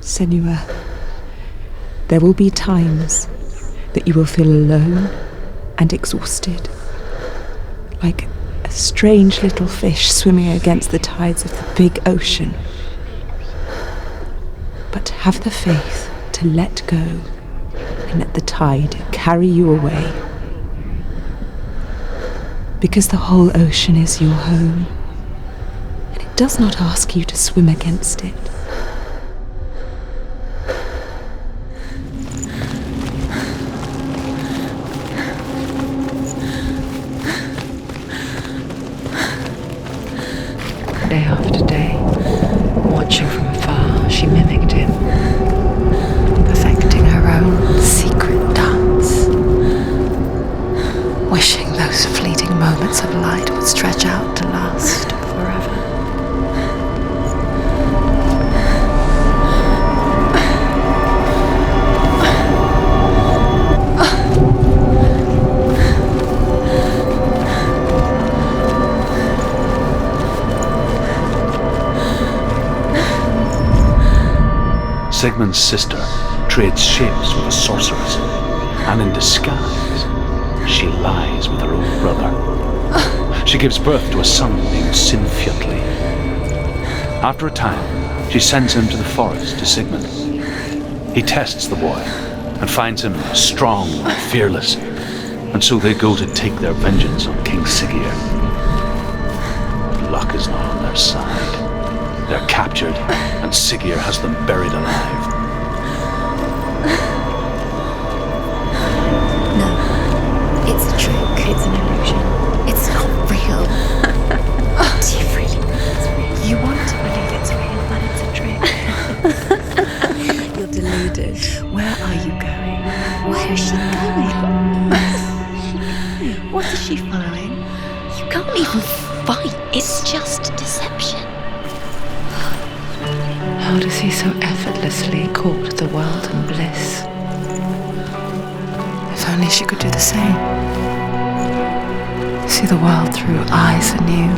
Senua, there will be times that you will feel alone and exhausted, like a strange little fish swimming against the tides of the big ocean. But have the faith to let go and let the tide carry you away. Because the whole ocean is your home, and it does not ask you to swim against it. Day after day, watching from afar, she mimicked him, perfecting her own secret dance, wishing those fleeting moments of light would stretch out to last forever. Sigmund's sister trades shapes with a sorceress, and in disguise, she lies with her own brother. She gives birth to a son named Sinfjotli. After a time, she sends him to the forest to Sigmund. He tests the boy and finds him strong and fearless, and so they go to take their vengeance on King Siggeir. But luck is not on their side. They're captured, and Siggeir has them buried alive. No, it's a trick. It's an illusion. It's not real. Do you really think it's real? You want to believe it's real, but it's a trick. You're deluded. Where are you going? Where is she going? What is she following? You can't even fight. It's just deception. How does he so effortlessly court the world and bliss? If only she could do the same. See the world through eyes anew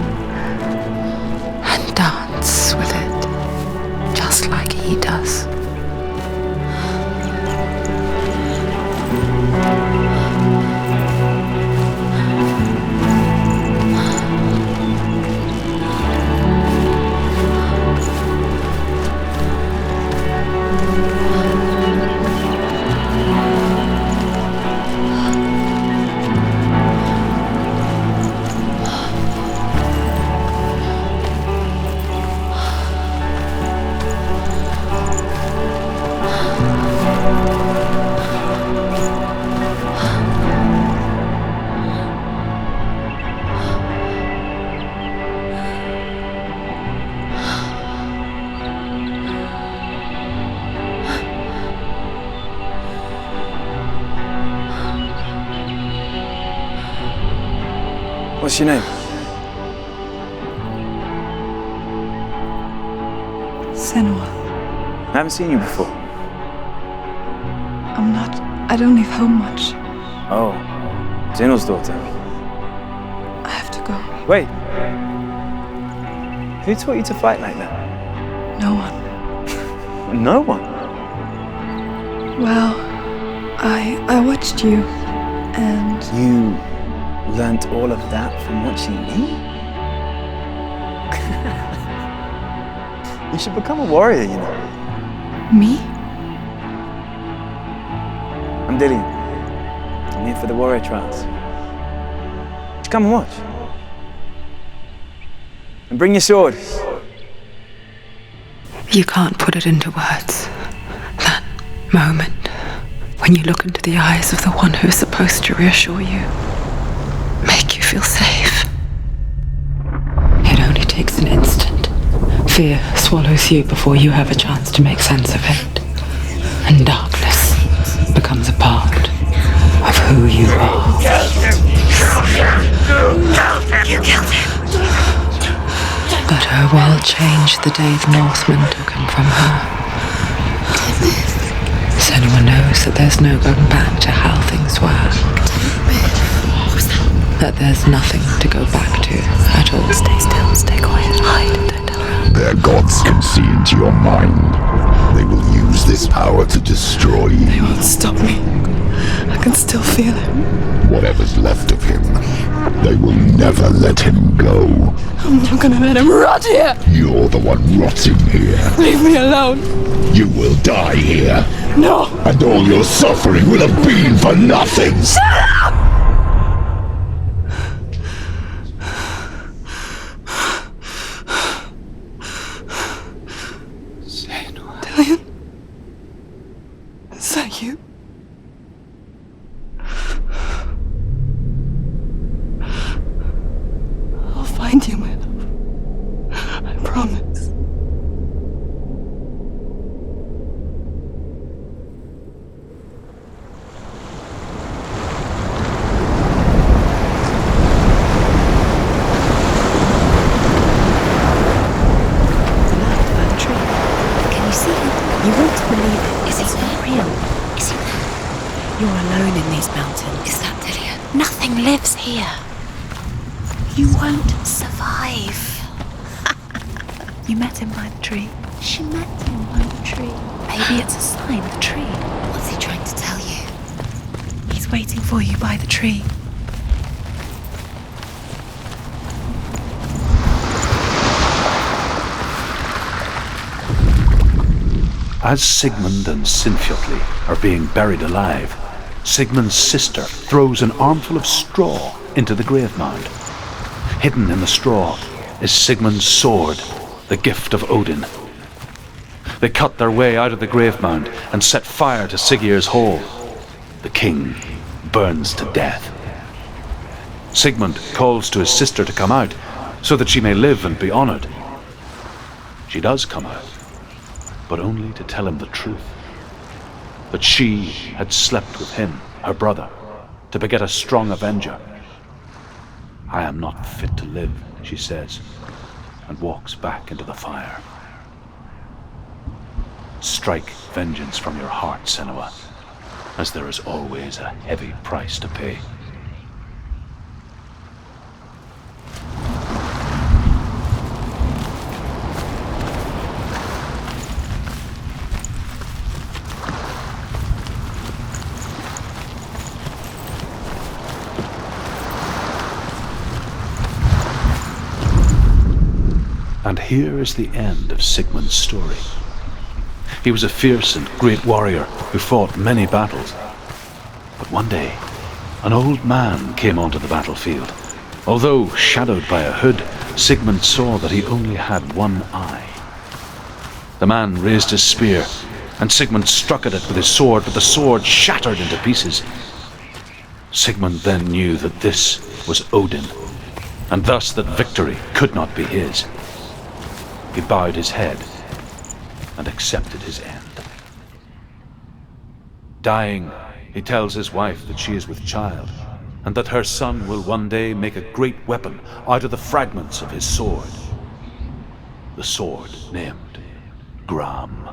and dance with it, just like he does. What's your name? Senua. I haven't seen you before. I don't leave home much. Oh, Zeno's daughter. I have to go. Wait. Who taught you to fight like that? No one. No one? Well, I watched you, and... You learnt all of that from watching me? You should become a warrior, you know. Me? I'm Dillian. I'm here for the warrior trials. Just come and watch. And bring your sword. You can't put it into words. That moment when you look into the eyes of the one who's supposed to reassure you, make you feel safe. It only takes an instant. Fear swallows you before you have a chance to make sense of it. And darkness becomes a part of who you are. You killed him. But her world changed the day the Northmen took him from her. Senua knows that there's no going back to how things were. That there's nothing to go back to at all. Stay still, stay quiet, hide, don't tell her. Their gods can see into your mind. They will use this power to destroy you. They won't stop me. I can still feel him. Whatever's left of him, they will never let him go. I'm not gonna let him rot here. You're the one rotting here. Leave me alone. You will die here. No. And all your suffering will have been for nothing. Shut up! Dillion? Is that you? I'll find you, my love. I promise. You want to believe it. Is it not real? Is it that? You're alone in these mountains. Is that Dillion? Nothing lives here. You won't survive. You met him by the tree. She met him by the tree. Maybe it's a sign, the tree. What's he trying to tell you? He's waiting for you by the tree. As Sigmund and Sinfjotli are being buried alive, Sigmund's sister throws an armful of straw into the grave mound. Hidden in the straw is Sigmund's sword, the gift of Odin. They cut their way out of the grave mound and set fire to Siggeir's hall. The king burns to death. Sigmund calls to his sister to come out so that she may live and be honored. She does come out, but only to tell him the truth. That she had slept with him, her brother, to beget a strong avenger. I am not fit to live, she says, and walks back into the fire. Strike vengeance from your heart, Senua, as there is always a heavy price to pay. And here is the end of Sigmund's story. He was a fierce and great warrior who fought many battles. But one day, an old man came onto the battlefield. Although shadowed by a hood, Sigmund saw that he only had one eye. The man raised his spear, and Sigmund struck at it with his sword, but the sword shattered into pieces. Sigmund then knew that this was Odin, and thus that victory could not be his. He bowed his head and accepted his end. Dying, he tells his wife that she is with child, and that her son will one day make a great weapon out of the fragments of his sword. The sword named Gram.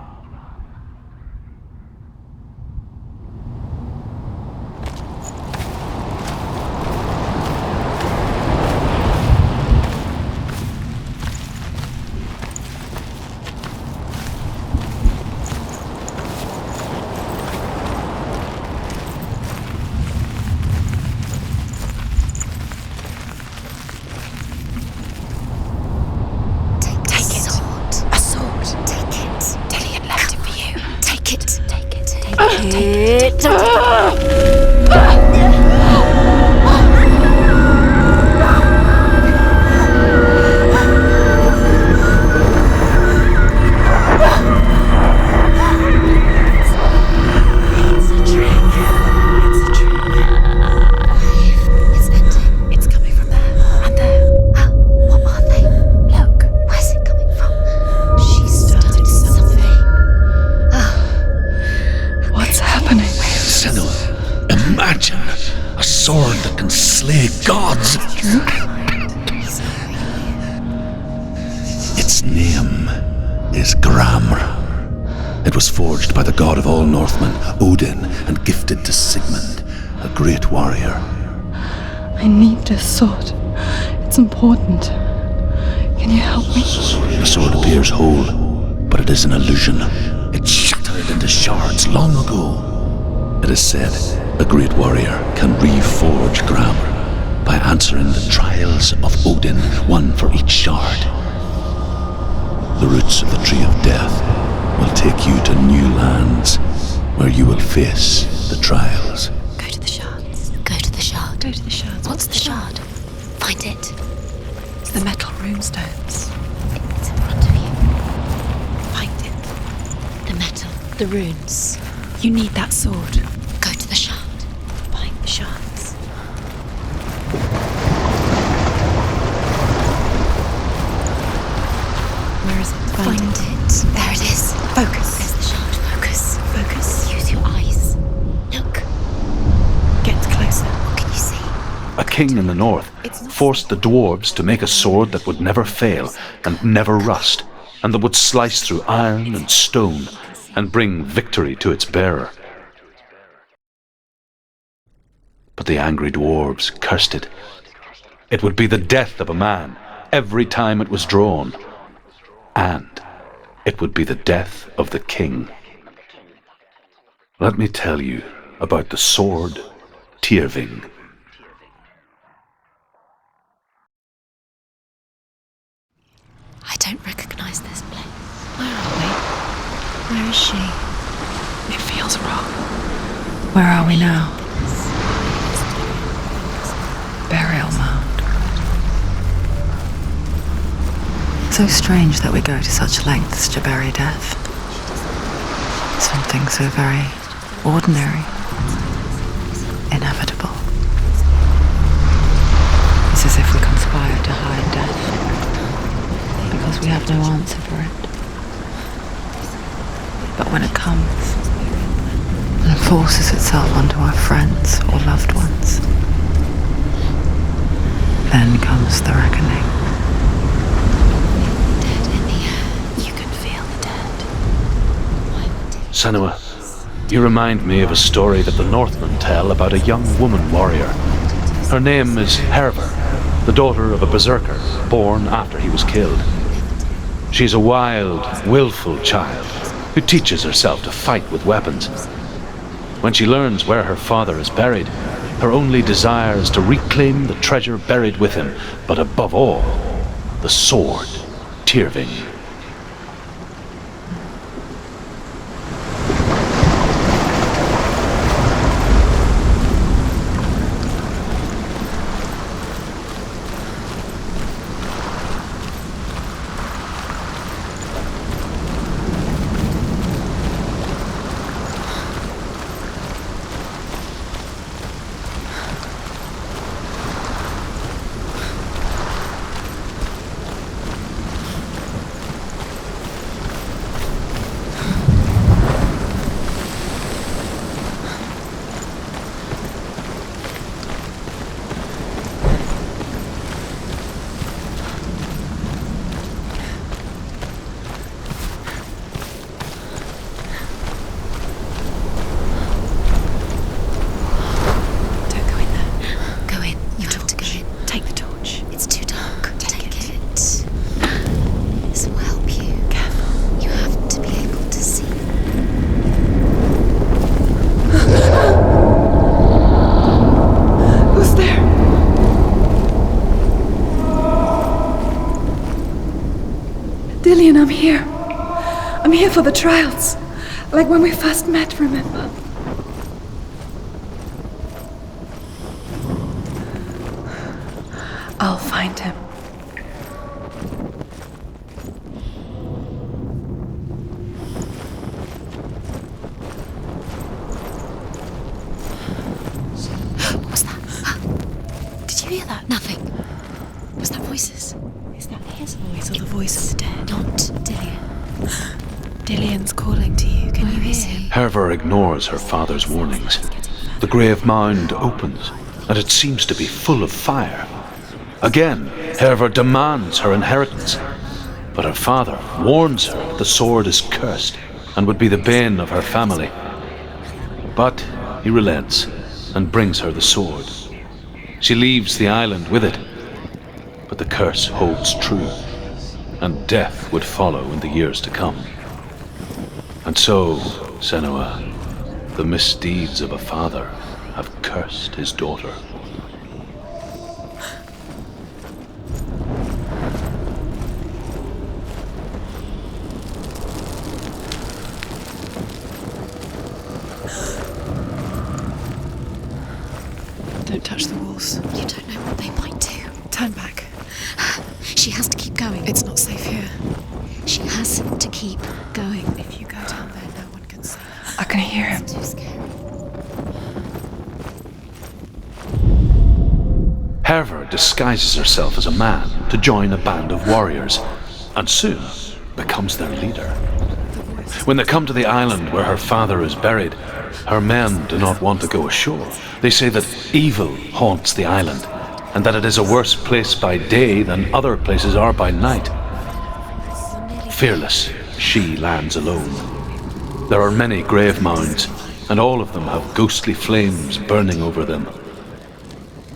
Its name is Gram. It was forged by the god of all Northmen, Odin, and gifted to Sigmund, a great warrior. I need this sword. It's important. Can you help me? The sword appears whole, but it is an illusion. It shattered into shards long ago. It is said a great warrior can reforge grammar by answering the trials of Odin, one for each shard. The roots of the Tree of Death will take you to new lands where you will face the trials. Go to the shards. Go to the shard. Go to the shards. What's the shard? Find it. It's the metal runestones. It's in front of you. Find it. The metal. The runes. You need that sword. Go to the shard. Find the shards. Where is it? Find it. There it is. Focus. There's the shard. Focus. Focus. Use your eyes. Look. Get closer. What can you see? A king in the north forced the dwarves to make a sword that would never fail and never rust, and that would slice through iron and stone and bring victory to its bearer. But the angry dwarves cursed it. It would be the death of a man every time it was drawn, and it would be the death of the king. Let me tell you about the sword Tyrving. I don't recognize this place. Where are we? Where is she? It feels wrong. Where are we now? Burial mound. So strange that we go to such lengths to bury death. Something so very ordinary, inevitable. It's as if we conspire to hide death, because we have no answer for it. But when it comes and forces itself onto our friends or loved ones, then comes the reckoning. Dead in the air. You can feel the dead. Why would it? Senua, you remind me of a story that the Northmen tell about a young woman warrior. Her name is Hervor, the daughter of a berserker born after he was killed. She's a wild, willful child who teaches herself to fight with weapons. When she learns where her father is buried, her only desire is to reclaim the treasure buried with him, but above all, the sword Tyrving. Dillian, I'm here. I'm here for the trials. Like when we first met, remember? I'll find him. What was that? Did you hear that? Nothing. Was that voices? Is that his voice or the voice of the dead? Not Dillian. Dillian's calling to you. Can you hear him? Hervor ignores her father's warnings. The grave mound opens, and it seems to be full of fire. Again, Hervor demands her inheritance, but her father warns her that the sword is cursed and would be the bane of her family. But he relents and brings her the sword. She leaves the island with it, but the curse holds true, and death would follow in the years to come. And so, Senua, the misdeeds of a father have cursed his daughter. Don't touch the walls. You don't know what they might do. Turn back. She has to keep going. It's not safe here. She has to keep going. If you go down there, no one can see. I can hear him. It's too scary. Herver disguises herself as a man to join a band of warriors, and soon becomes their leader. When they come to the island where her father is buried, her men do not want to go ashore. They say that evil haunts the island, and that it is a worse place by day than other places are by night. Fearless, she lands alone. There are many grave mounds, and all of them have ghostly flames burning over them.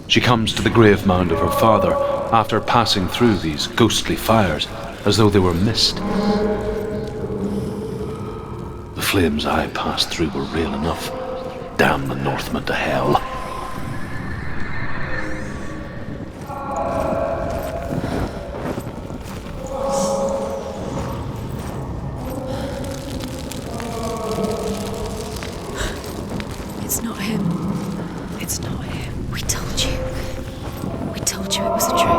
She comes to the grave mound of her father after passing through these ghostly fires, as though they were mist. The flames I passed through were real enough. Damn the Northmen to hell. It's not him. It's not him. We told you. We told you it was a trick.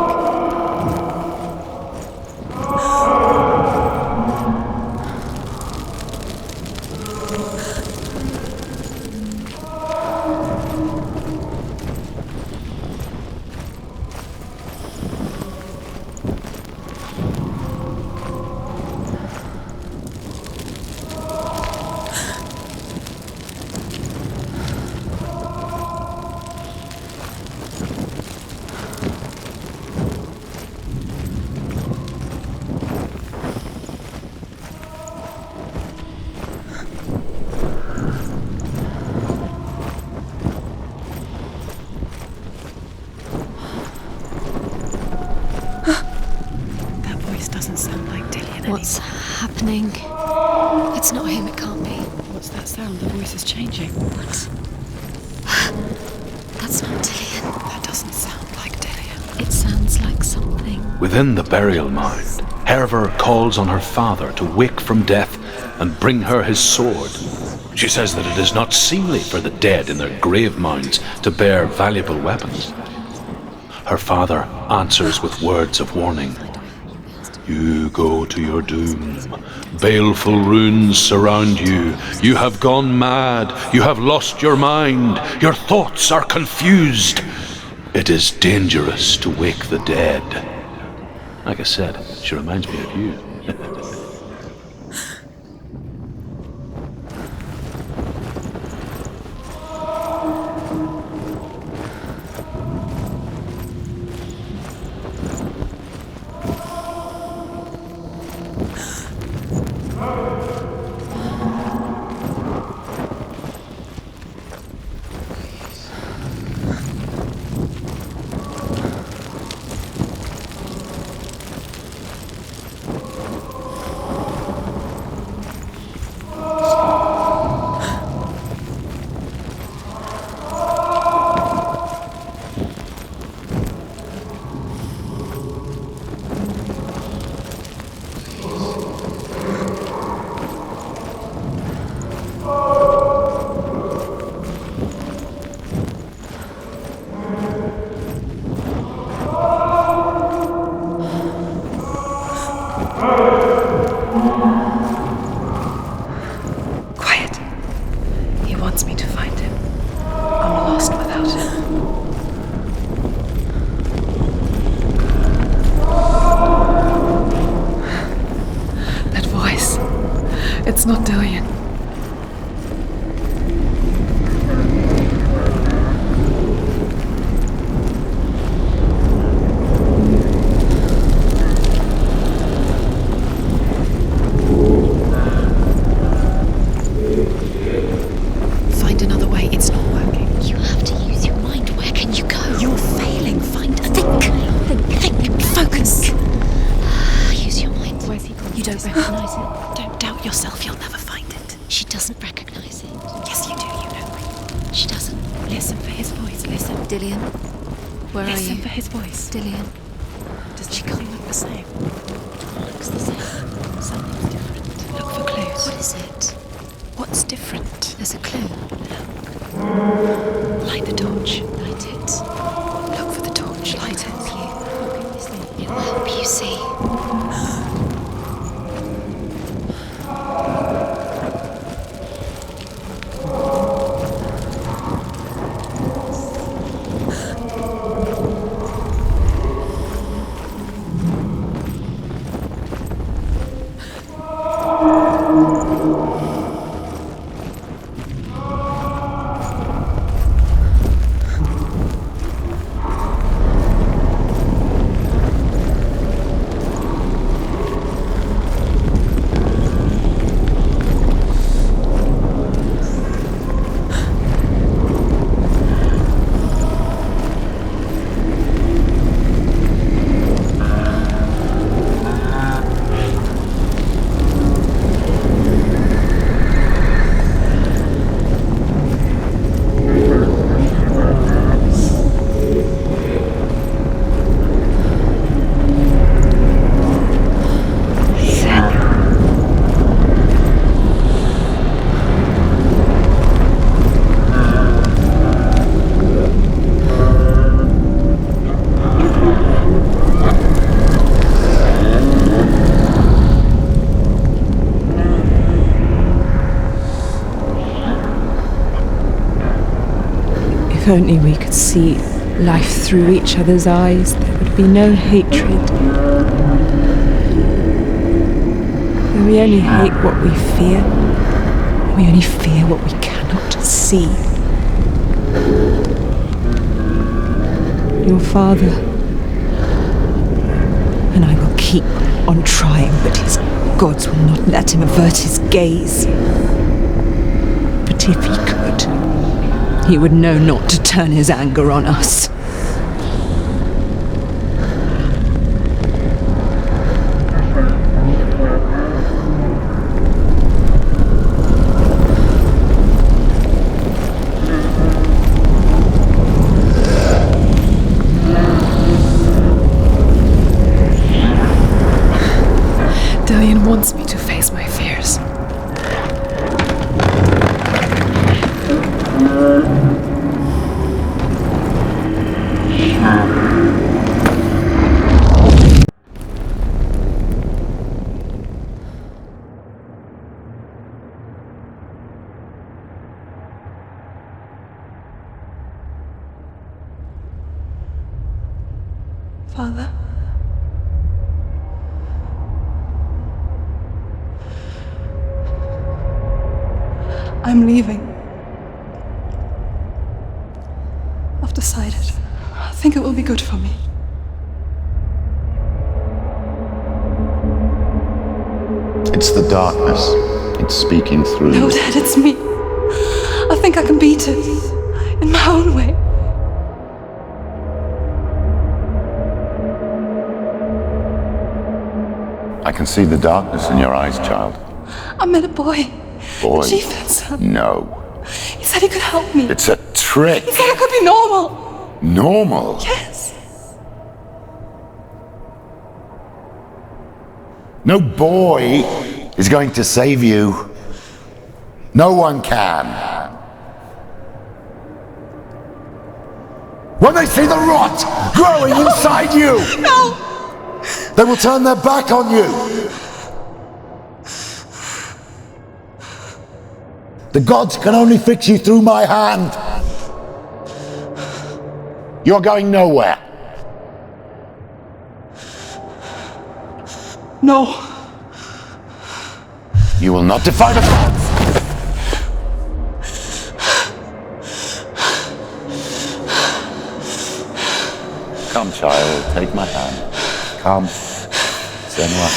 What's happening? It's not him, it can't be. What's that sound? The voice is changing. What? That's not Dillian. That doesn't sound like Dillian. It sounds like something. Within the burial mound, Herver calls on her father to wake from death and bring her his sword. She says that it is not seemly for the dead in their grave mounds to bear valuable weapons. Her father answers with words of warning. You go to your doom. Baleful runes surround you. You have gone mad. You have lost your mind. Your thoughts are confused. It is dangerous to wake the dead. Like I said, she reminds me of you. Quiet. He wants me to find him. I'm lost without him. That voice. It's not Dillian. Find another way. It's not working. You have to use your mind. Where can you go? You're failing. Think. Focus. Use your mind. Where's he gone? You don't recognize it. Don't doubt yourself. You'll never find it. She doesn't recognize it. Yes, you do, you know. She doesn't. Listen for his voice, listen. Dillian, where are Listen you? for his voice. Dillian, Does she come look the same? looks the same. Something's different. Look for clues. What is it? What's different? There's a clue. Light the torch. Light it. Look for the torch. Light it. What can you see? It will help you see. If only we could see life through each other's eyes, there would be no hatred. But we only hate what we fear. We only fear what we cannot see. Your father and I will keep on trying, but his gods will not let him avert his gaze. But if he could, he would know not to turn his anger on us. Dillian wants me to face my fears. Father? I'm leaving. I've decided. I think it will be good for me. It's the darkness. It's speaking through No, you. Dad, it's me. I think I can beat it. In my own way. I can see the darkness in your eyes, child. I met a boy. Boy. The chief. No. He said he could help me. It's a trick. He said I could be normal. Normal. Yes. No boy is going to save you. No one can. When they see the rot growing inside you, No! they will turn their back on you. The gods can only fix you through my hand. You're going nowhere. No. You will not defy the gods. Come, child, take my hand. Come, Senua.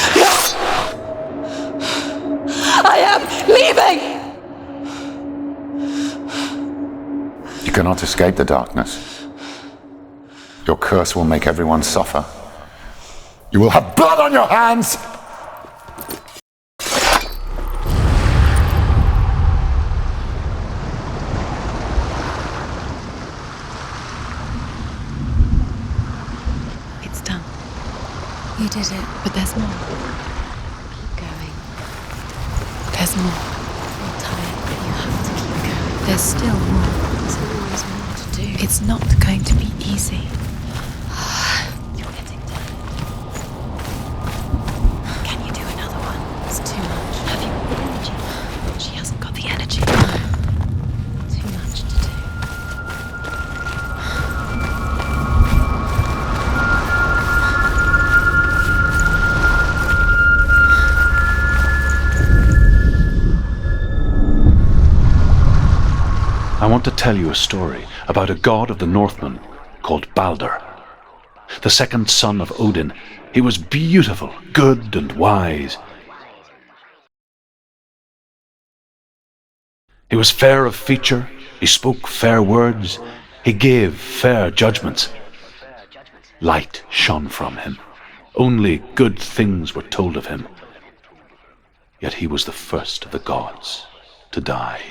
I am leaving! You cannot escape the darkness. Your curse will make everyone suffer. You will have blood on your hands! did it. But there's more. Keep going. There's more. You're tired, but you have to keep going. There's still more. There's always more to do. It's not going to be easy. You're getting tired. Can you do another one? It's too much. Have you got the energy? She hasn't got the energy. Too much to do. I want to tell you a story about a god of the Northmen called Balder. The second son of Odin, he was beautiful, good and wise. He was fair of feature, he spoke fair words, he gave fair judgments. Light shone from him. Only good things were told of him. Yet he was the first of the gods to die.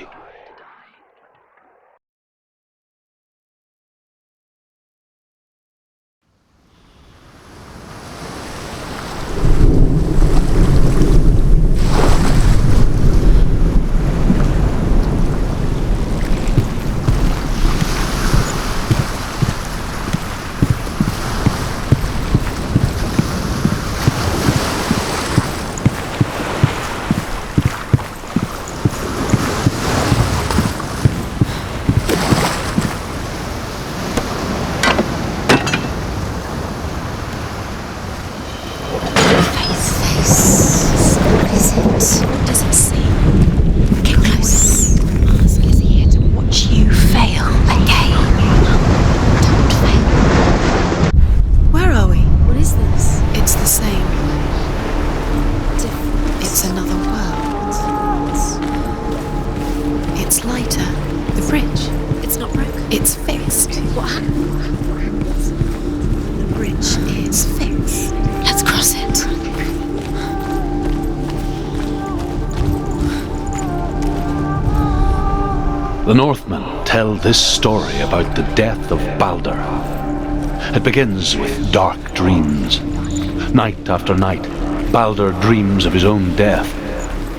The Northmen tell this story about the death of Balder. It begins with dark dreams. Night after night, Balder dreams of his own death,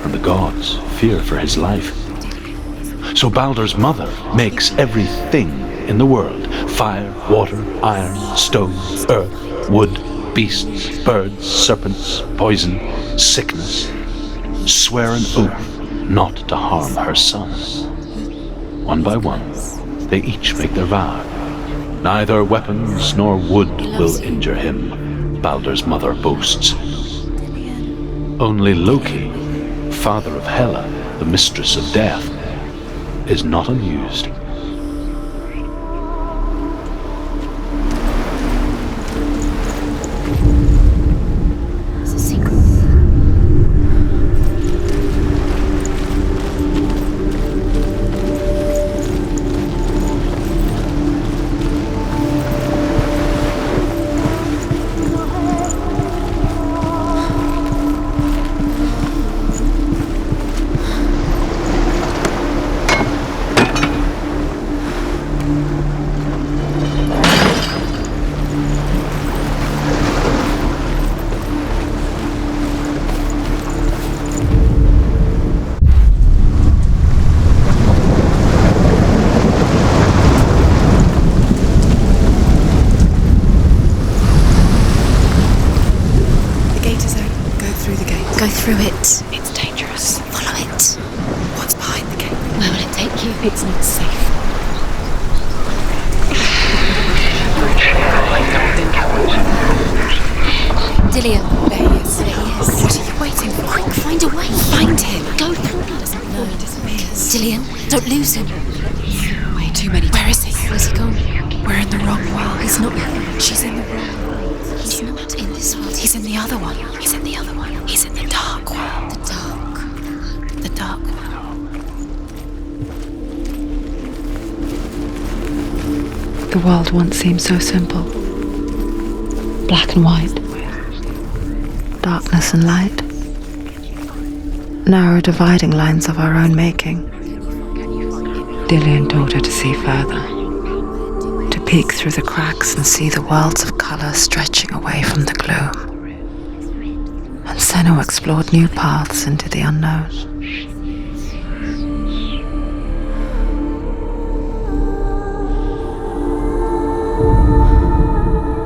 and the gods fear for his life. So Balder's mother makes everything in the world: fire, water, iron, stone, earth, wood, beasts, birds, serpents, poison, sickness. Swear an oath not to harm her son. One by one, they each make their vow. Neither weapons nor wood will injure him, Balder's mother boasts. Only Loki, father of Hela, the mistress of death, is not amused. It's a secret. Go through it. It's dangerous. Follow it. What's behind the gate? Where will it take you? It's not safe. Dillian. There he is. There he is. What are you waiting for? Quick, find a way. Find him. Go through. He doesn't know. He disappears. Dillian, don't lose him. Way too many. Where is he? Where's he gone? We're in the wrong world. He's not here. She's in the wrong world. He's not in this world. He's in the other one. He's in the other one. He's in the dark world. The dark. The dark world. The world once seemed so simple. Black and white. Darkness and light. Narrow dividing lines of our own making. Dillian taught her to see further. To peek through the cracks and see the worlds of colour stretching away from the gloom. and Senua explored new paths into the unknown.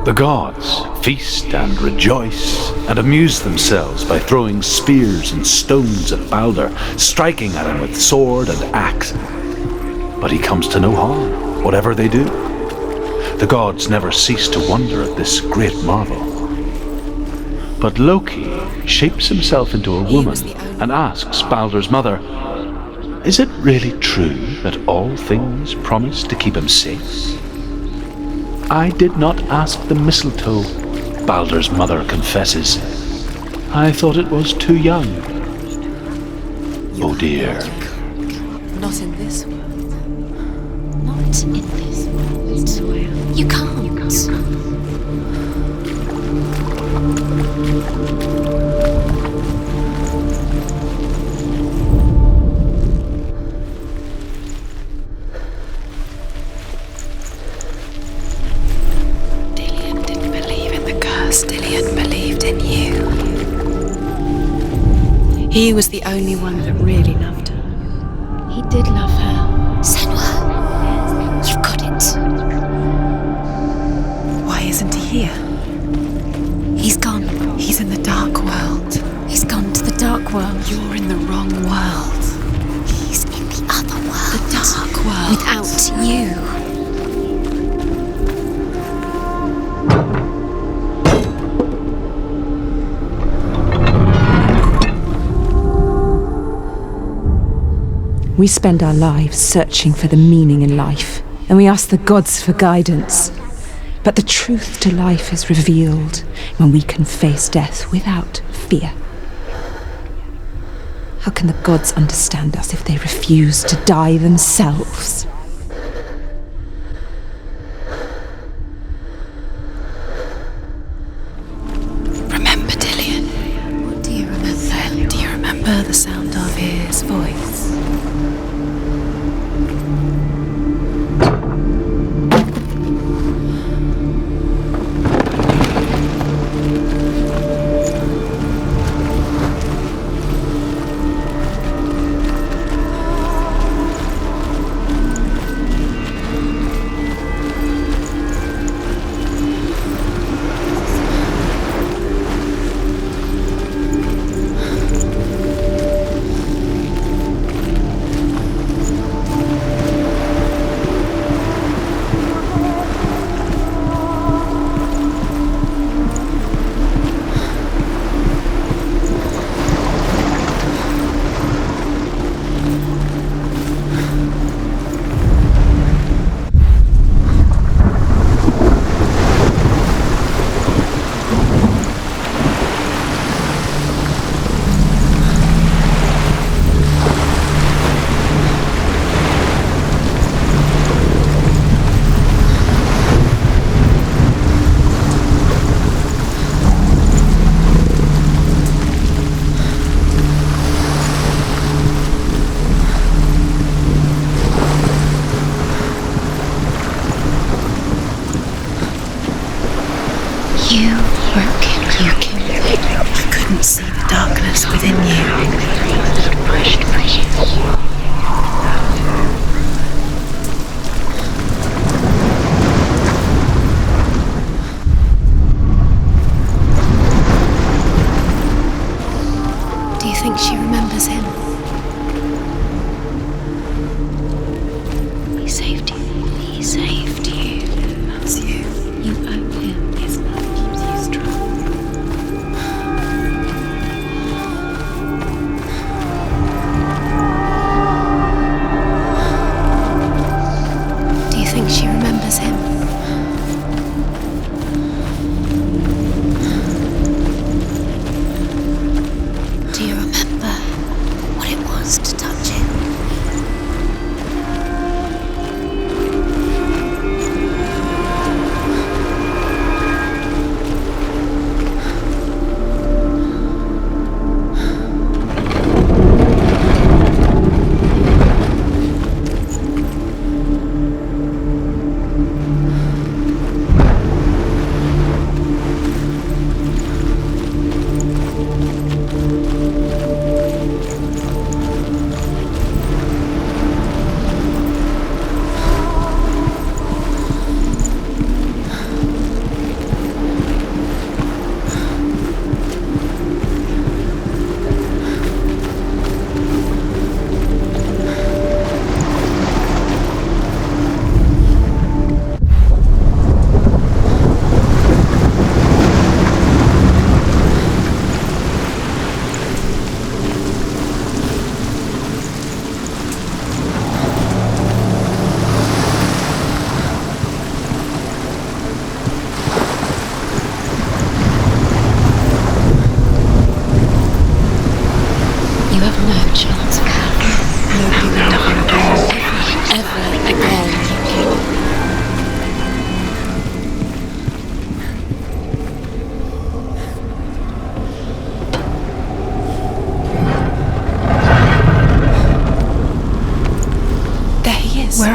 The gods feast and rejoice and amuse themselves by throwing spears and stones at Balder, striking at him with sword and axe. But he comes to no harm, whatever they do. The gods never cease to wonder at this great marvel. But Loki shapes himself into a woman and asks Balder's mother, "Is it really true that all things promise to keep him safe?" "I did not ask the mistletoe," Balder's mother confesses. "I thought it was too young." Oh dear. Not in this world. Not in this world. You can't. Dillion didn't believe in the curse. Dillion believed in you. He was the only one that really loved her. He did love her. Senua, you've got it. Why isn't he here? He's gone. He's in the dark world. He's gone to the dark world. You're in the wrong world. He's in the other world. The dark world. Without you. We spend our lives searching for the meaning in life, and we ask the gods for guidance. But the truth to life is revealed when we can face death without fear. How can the gods understand us if they refuse to die themselves? Remember Dillion? What do you remember? Do you remember the sound of his voice?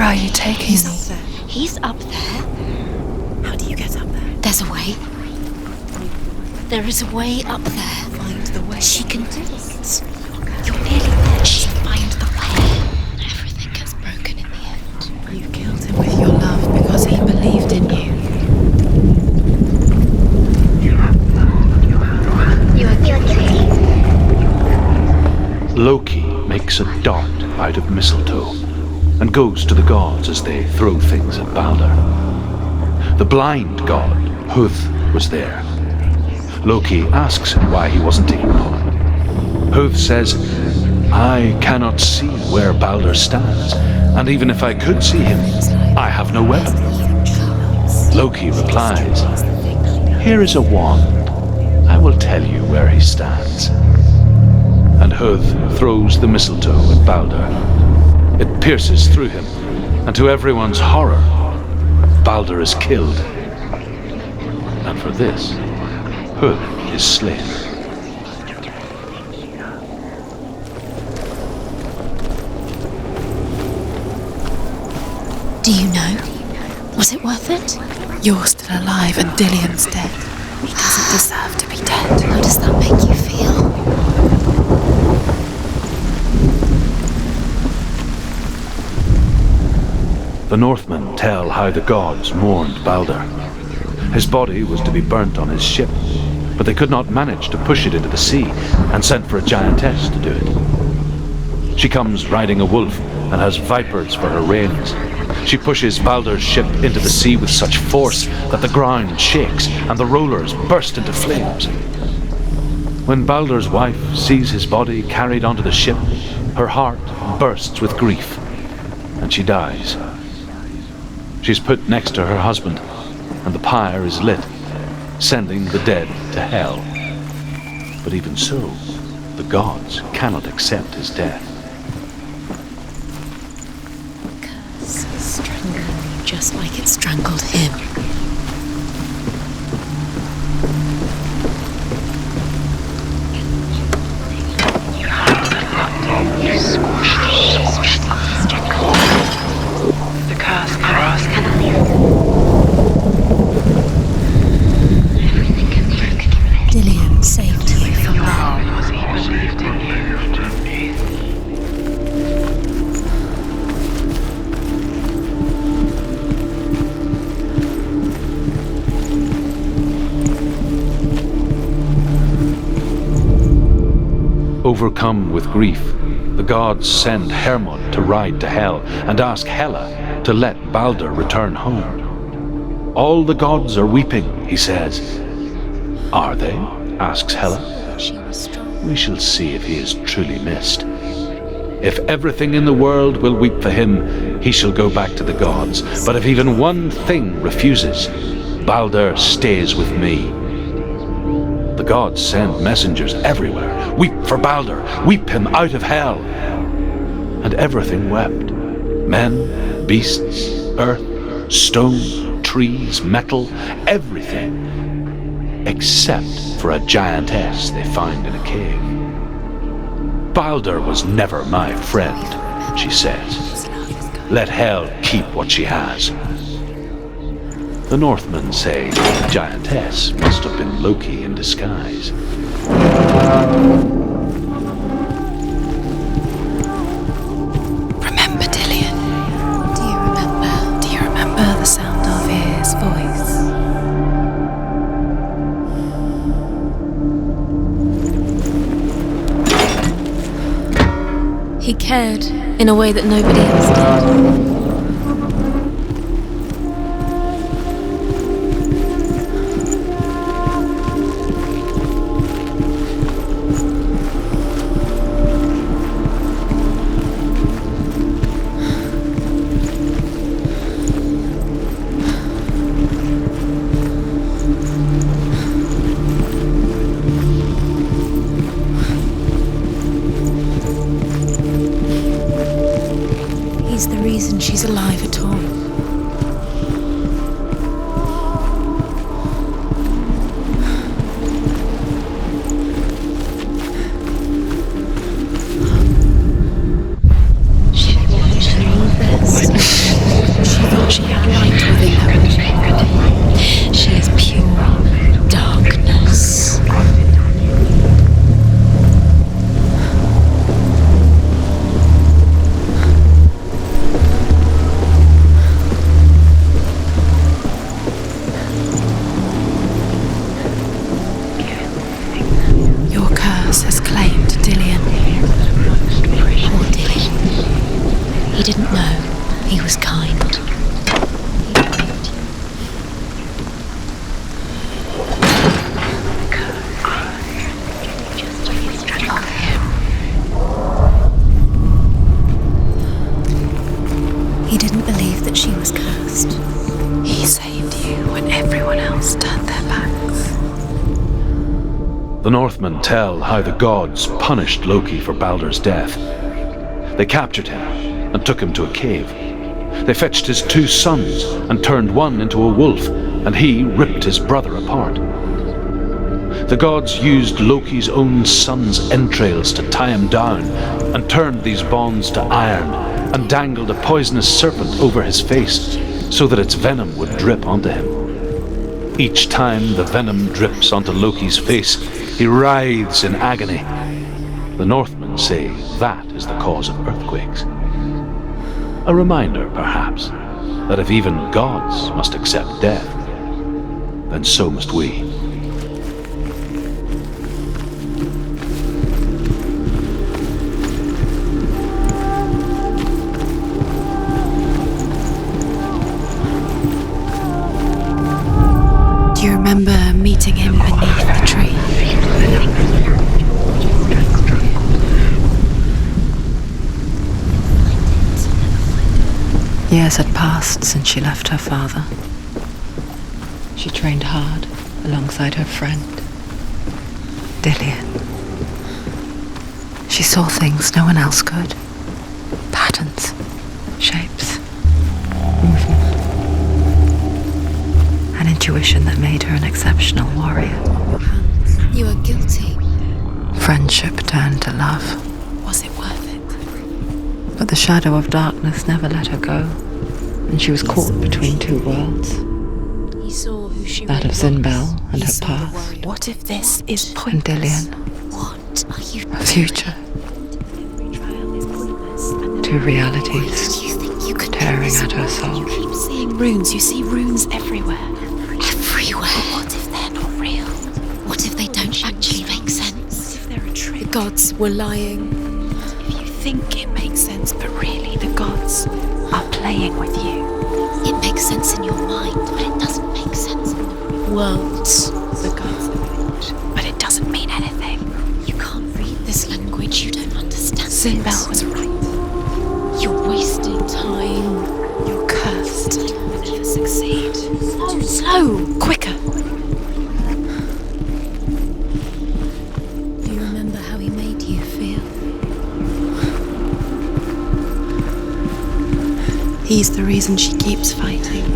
are you taking me? He's up there. How do you get up there? There's a way. There is a way up there. Find the way. She can do it. You're nearly there. She'll find the way. Everything gets broken in the end. You killed him with your love because he believed in you. You are guilty. Loki makes a dart out of mistletoe and goes to the gods as they throw things at Balder. The blind god, Huth, was there. Loki asks him why he wasn't taking part. Huth says, I cannot see where Balder stands, and even if I could see him, I have no weapon. Loki replies, here is a wand. I will tell you where he stands. And Huth throws the mistletoe at Balder. It pierces through him, and to everyone's horror, Balder is killed. And for this, Huth is slain. Do you know? Was it worth it? You're still alive and Dillion's dead. He doesn't deserve to be dead. How does that make you feel? The Northmen tell how the gods mourned Balder. His body was to be burnt on his ship, but they could not manage to push it into the sea and sent for a giantess to do it. She comes riding a wolf and has vipers for her reins. She pushes Balder's ship into the sea with such force that the ground shakes and the rollers burst into flames. When Balder's wife sees his body carried onto the ship, her heart bursts with grief, and she dies. She's put next to her husband, and the pyre is lit, sending the dead to hell. But even so, the gods cannot accept his death. Strangled me just like it strangled him. The curse cannot Dillion saved you from that. because he believed in you. Overcome with grief, the gods send Hermod to ride to Hell and ask Hela to let Balder return home. All the gods are weeping, he says. Are they? Asks Hela. We shall see if he is truly missed. If everything in the world will weep for him, he shall go back to the gods. But if even one thing refuses, Balder stays with me. The gods send messengers everywhere. Weep for Balder, weep him out of hell. And everything wept. Men, beasts, earth, stone, trees, metal, everything. Except for a giantess they find in a cave. Balder was never my friend, she says. Let hell keep what she has. The Northmen say the giantess must have been Loki in disguise. Remember Dillion? Do you remember? Do you remember the sound of his voice? He cared in a way that nobody else did. He's the reason she's alive at all. She will believe this. He didn't know. He was kind. He didn't believe that she was cursed. He saved you when everyone else turned their backs. The Northmen tell how the gods punished Loki for Baldur's death. They captured him and took him to a cave. They fetched his 2 sons and turned one into a wolf, and he ripped his brother apart. The gods used Loki's own son's entrails to tie him down and turned these bonds to iron and dangled a poisonous serpent over his face so that its venom would drip onto him. Each time the venom drips onto Loki's face, he writhes in agony. The Northmen say that is the cause of earthquakes. A reminder, perhaps, that if even gods must accept death, then so must we. Do you remember meeting him beneath the tree? Years had passed since she left her father. She trained hard alongside her friend, Dillian. She saw things no one else could. Patterns, shapes, movement. An intuition that made her an exceptional warrior. You are guilty. Friendship turned to love. Was it worth it? But the shadow of darkness never let her go, and she was caught between 2 worlds. He saw who she That of really Zinbel was. and He her saw the past. warrior. What if this is And pointless? Dillian, What are you her future. 2 realities You think you could tearing at her soul. You keep seeing runes. You see runes everywhere. Everywhere. What if they're not real? What if they don't actually make sense? What if they're a trick? The gods were lying. If you think it makes sense, but really the gods are playing with you. It makes sense in your mind, but it doesn't make sense in the real world. The gods are good, but it doesn't mean anything. You can't read this language. You don't understand. Zinbel was right. You're wasting time. You're cursed. You'll never succeed. Slow, quicker. Do you remember how he made you feel? He's the reason she keeps fighting.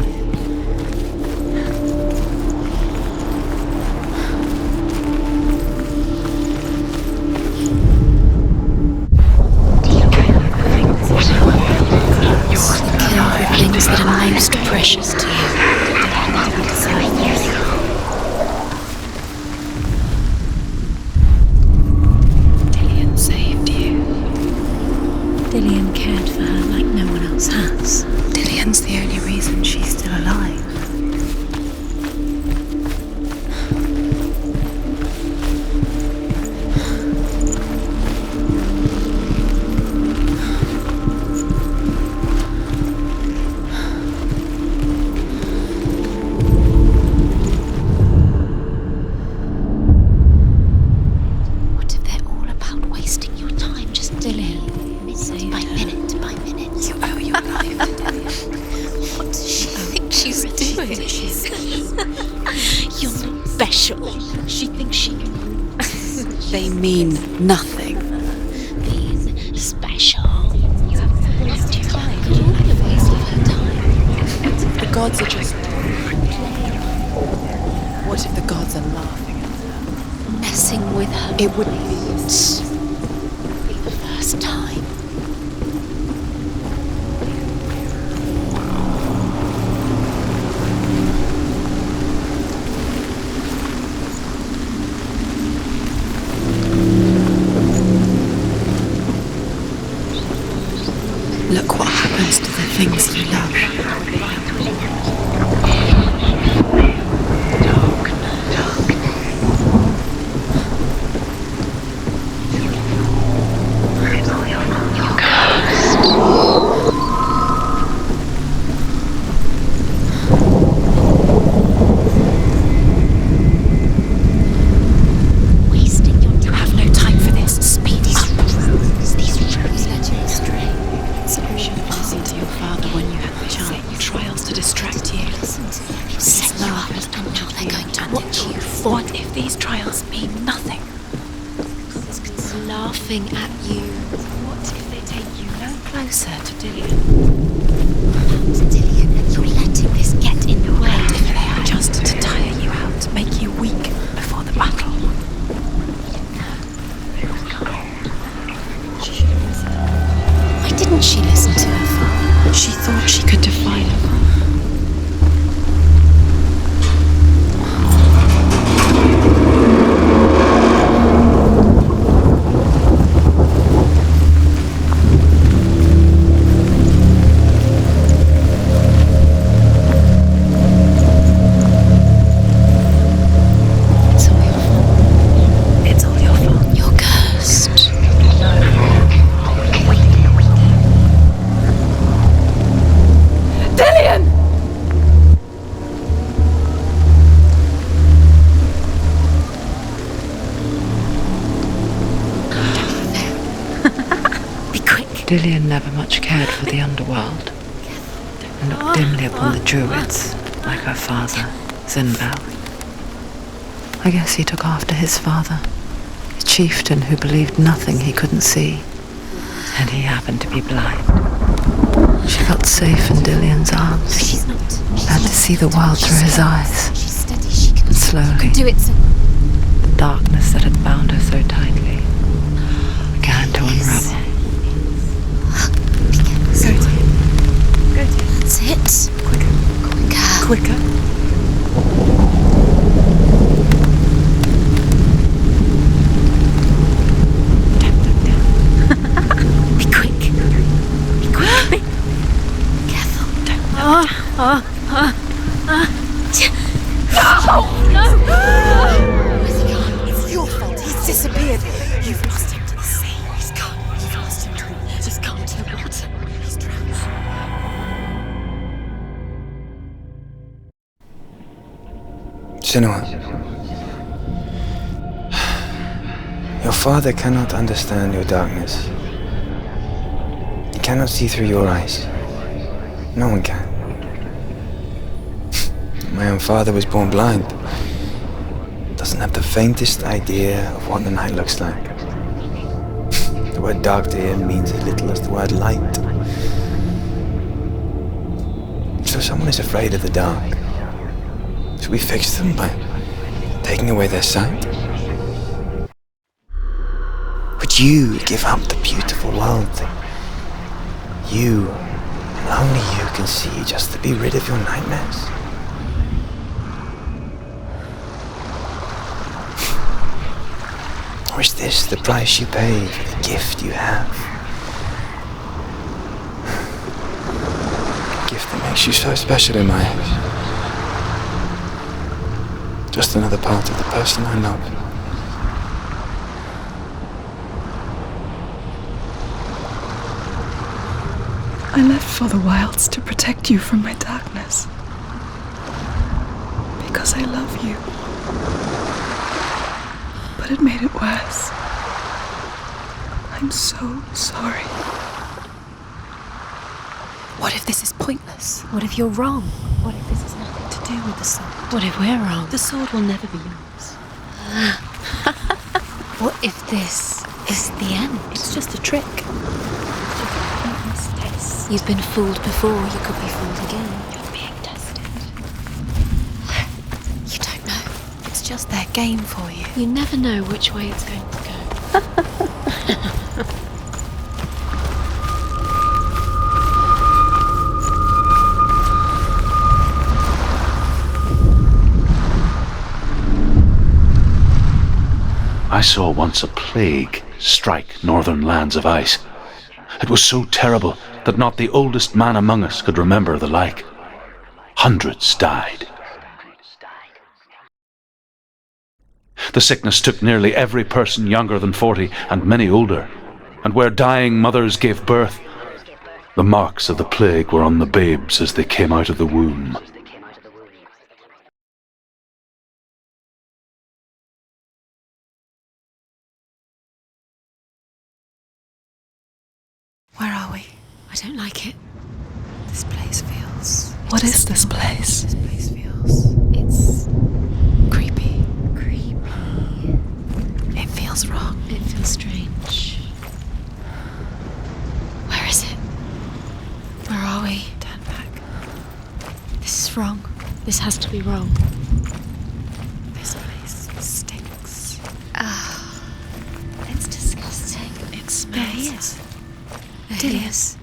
Kill the things that are most precious to you. Dillian saved you. Dillian cared for her like no one else has. Dillian's the only reason she's still alive. What if they're all about wasting your time? Just Dillian. Minute by minute by minute. You owe your life to Dillian. What does she think she's doing? You're not special. She thinks she can. They mean nothing. Being special. You have wasted your time. You've wasted her time. The gods are just... What if the gods are laughing at her? Messing with her. It wouldn't be the first time. Look what happens to the things you love. before. What if these trials mean nothing? It's laughing at you. What if they take you no closer to Dillian? Dillian, you're letting this get in the way. What if they are just to tire you out, make you weak before the battle? Why didn't she listen to her father? She thought she could defy her father. It's all your fault. You're cursed. Dillian! Be quick. Dillian never much cared for the underworld, and looked dimly upon the druids, like her father, Zinbel. I guess he took after his father, a chieftain who believed nothing he couldn't see, and he happened to be blind. She felt safe in Dillian's arms, She's not. had to see the world through his eyes, She's steady. She can and slowly, do it. the darkness that had bound her so tightly began to unravel. That's it. Quicker. Quicker. Be quick. Be quick. Be careful. Where's he gone? It's your fault. He's disappeared. You've lost him to the sea. He's gone. You've lost him to the Just gone to the water. He's drowned. Senua, your father cannot understand your darkness. He cannot see through your eyes. No one can. My own father was born blind. Doesn't have the faintest idea of what the night looks like. The word dark to him means as little as the word light. So someone is afraid of the dark. Should we fix them by taking away their sight? Would you give up the beautiful world that you, and only you, can see just to be rid of your nightmares? Or is this the price you pay for the gift you have? A gift that makes you so special in my eyes. Just another part of the person I love. I left for the wilds to protect you from my darkness. Because I love you. But it made it worse. I'm so sorry. What if this is pointless? What if you're wrong? What if this has nothing to do with the sword? What if we're wrong? The sword will never be yours. What if this is the end? It's just a trick. You've been fooled before, you could be fooled again. You're being tested. You don't know. It's just their game for you. You never know which way it's going to go. I saw once a plague strike northern lands of ice. It was so terrible that not the oldest man among us could remember the like. Hundreds died. The sickness took nearly every person younger than 40 and many older, and where dying mothers gave birth, the marks of the plague were on the babes as they came out of the womb. Where are we? I don't like it. This place feels... What is this place? This place feels... It's creepy. feels wrong. It feels strange. Where is it? Where are we? Turn back. This is wrong. This has to be wrong. This place stinks. It's disgusting. It smells. There he is. There he Dillian. is.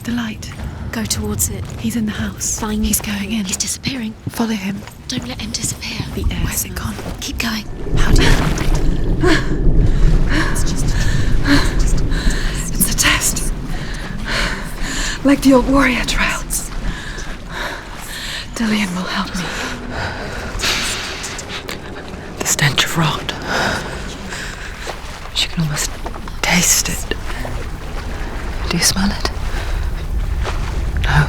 The light. Go towards it. He's in the house. Find. He's going in. He's disappearing. Follow him. Don't let him disappear. The air. Where's it gone? Keep going. How do you find it? It's just It's a test. Like the old warrior trials. Dillian will help me. The stench of rot. She can almost taste it. Do you smell it? No.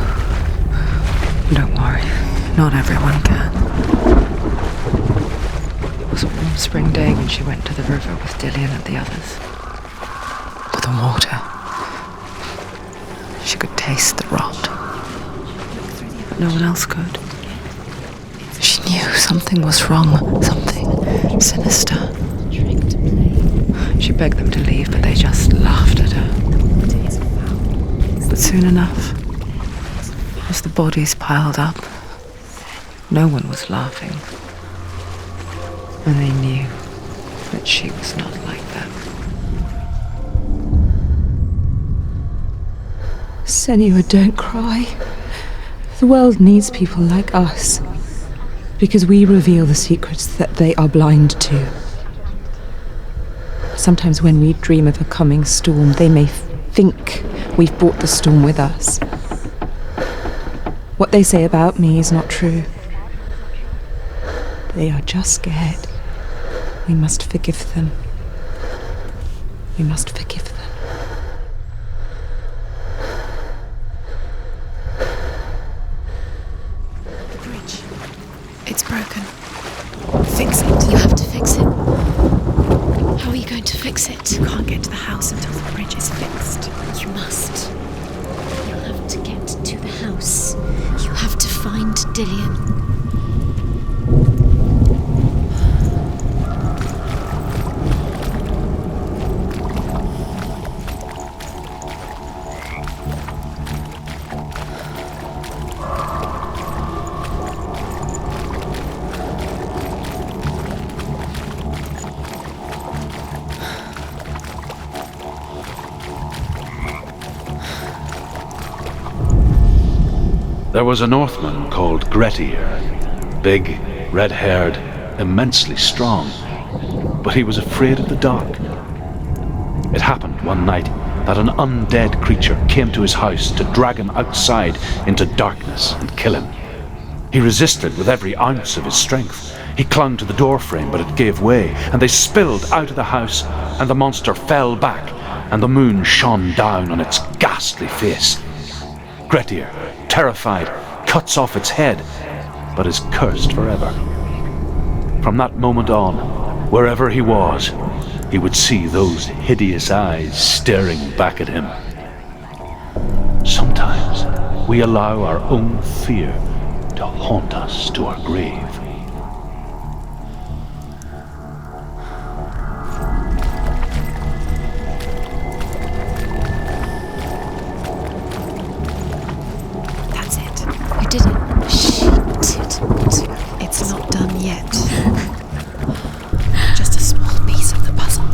Don't worry. Not everyone can. It was a warm spring day when she went to the river with Dillian and the others. To the water. She could taste the rot. But no one else could. She knew something was wrong. Something sinister. She begged them to leave, but they just laughed at her. But soon enough, as the bodies piled up, no one was laughing. And they knew that she was not like that. Senua, don't cry. The world needs people like us, because we reveal the secrets that they are blind to. Sometimes when we dream of a coming storm, they may think we've brought the storm with us. What they say about me is not true. They are just scared. We must forgive them. We must forgive them. The bridge. It's broken. Fix it. You have to fix it. How are you going to fix it? You can't get to the house until the bridge is fixed. You must. You have to get to the house. You have to find Dillian. There was a Northman called Grettir, big, red-haired, immensely strong, but he was afraid of the dark. It happened one night that an undead creature came to his house to drag him outside into darkness and kill him. He resisted with every ounce of his strength. He clung to the doorframe, but it gave way, and they spilled out of the house, and the monster fell back, and the moon shone down on its ghastly face. Grettir, terrified, cuts off its head, but is cursed forever. From that moment on, wherever he was, he would see those hideous eyes staring back at him. Sometimes we allow our own fear to haunt us to our grave. That's it. You did it. She did. It's not done yet. Just a small piece of the puzzle.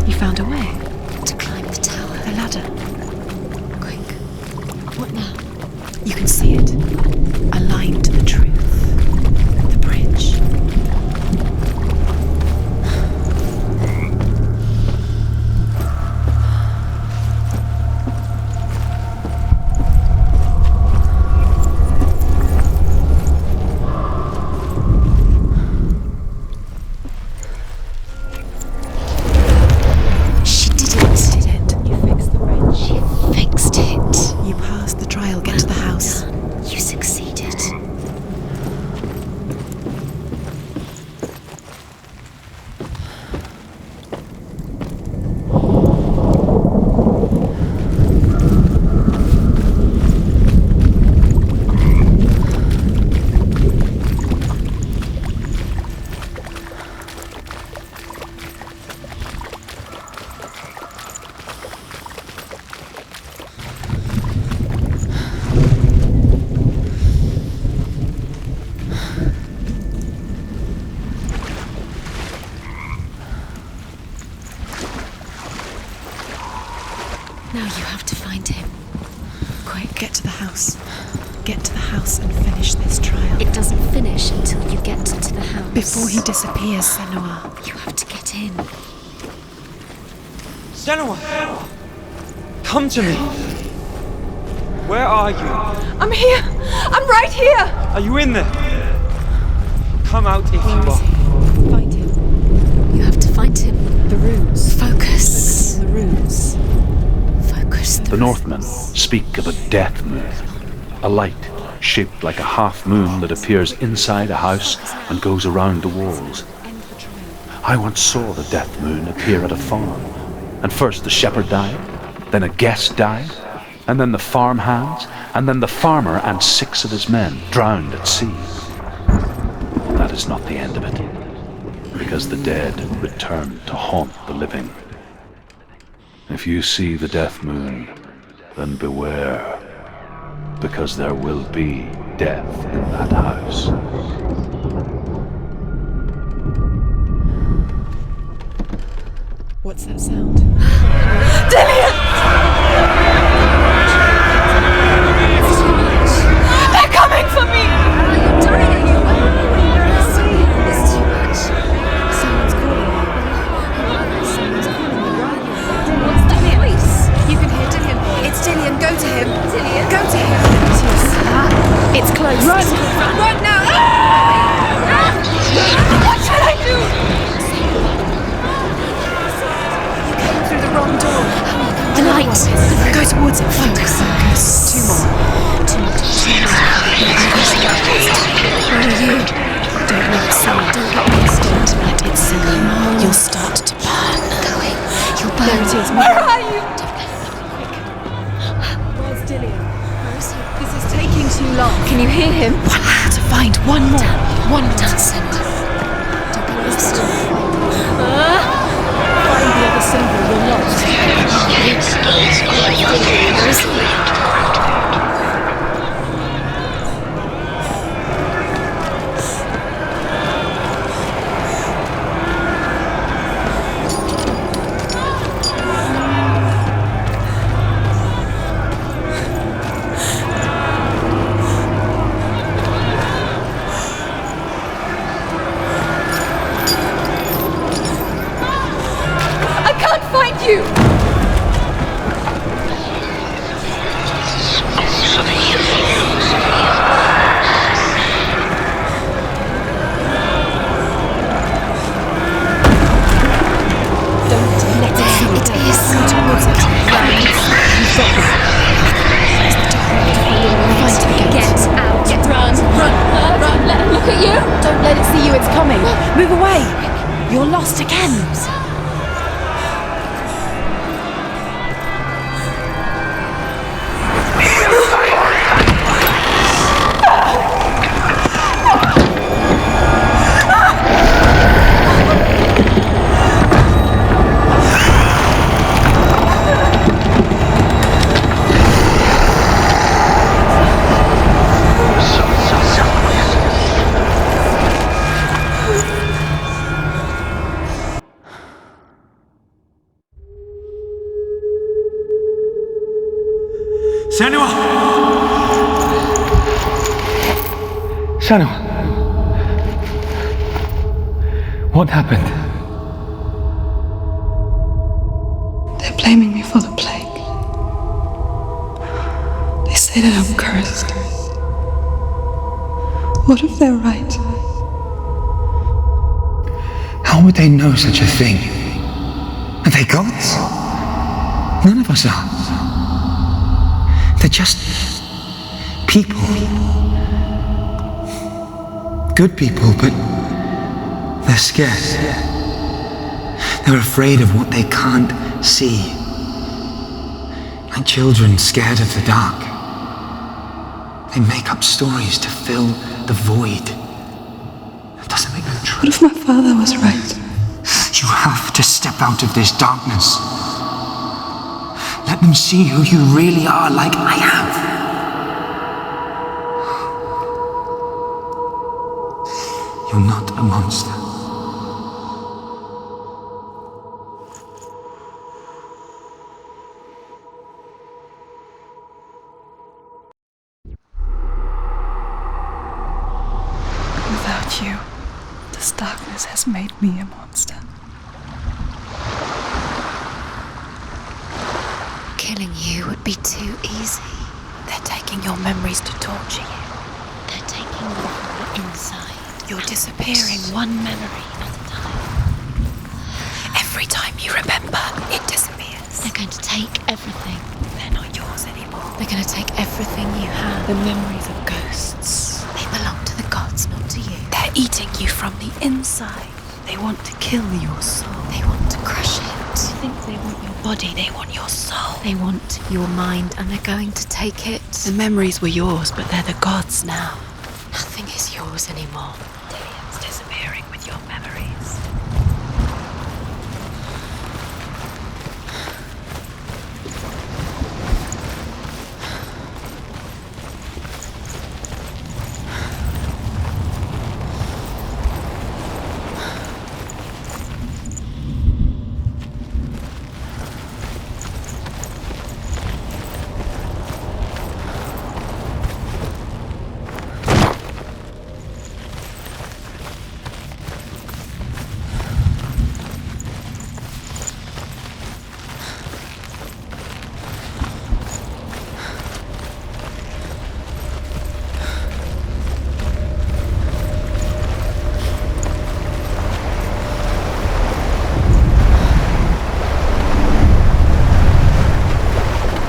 You found a way. To climb the tower. The ladder. Quick. What now? You can see it. Aligned to the truth. The bridge. No, you have to find him. Quick, get to the house. Get to the house and finish this trial. It doesn't finish until you get to the house. Before he disappears, Senua. You have to get in. Senua! Come to me! Where are you? I'm here! I'm right here! Are you in there? Come out if you are. Find him. You have to find him. The runes. Focus. The runes. Focus. The Northmen speak of a death moon, a light shaped like a half moon that appears inside a house and goes around the walls. I once saw the death moon appear at a farm, and first the shepherd died, then a guest died, and then the farm hands, and then the farmer and 6 of his men drowned at sea. That is not the end of it, because the dead return to haunt the living. If you see the death moon, then beware, because there will be death in that house. What's that sound? Dillian! They're coming for me! You're dying! It's too much. Someone's calling me. Someone's calling me. What's that voice? You can hear Dillian. It's Dillian. Go to him. Dillian? Go to him. It's close. Run! Run now! What should I do? You came through the wrong door. The light. Go towards it. Focus. Focus. 2 more. Where are you? Don't let it sink. Don't let it sink. You'll start to burn. Going. You'll burn. There it is. Where are you? Where's Dillian? Where is he? This is taking too long. Can you hear him? To find one more. One more. Dancing. Don't be lost. Find the other symbol. You're lost. Where is he? Move away! You're lost again! Senua! Senua! What happened? They're blaming me for the plague. They say that I'm cursed. What if they're right? How would they know such a thing? Are they gods? None of us are. They're just people. Good people, but they're scared. They're afraid of what they can't see. Like children scared of the dark. They make up stories to fill the void. It doesn't make them true. What if my father was right? You have to step out of this darkness. Let them see who you really are, like I have. You're not a monster. darkness has made me a monster. Killing you would be too easy. They're taking your memories to torture you. They're taking you from the inside. You're disappearing one memory at a time. Every time you remember, it disappears. They're going to take everything. They're not yours anymore. They're going to take everything you have. The memories of ghosts. They belong to the gods, not to you. They're eating you from the inside. They want to kill your soul. They want to crush it. I think they want your body, they want your soul. They want your mind, and they're going to take it. The memories were yours, but they're the gods now. Nothing is yours anymore. Dillian's disappearing with your memories.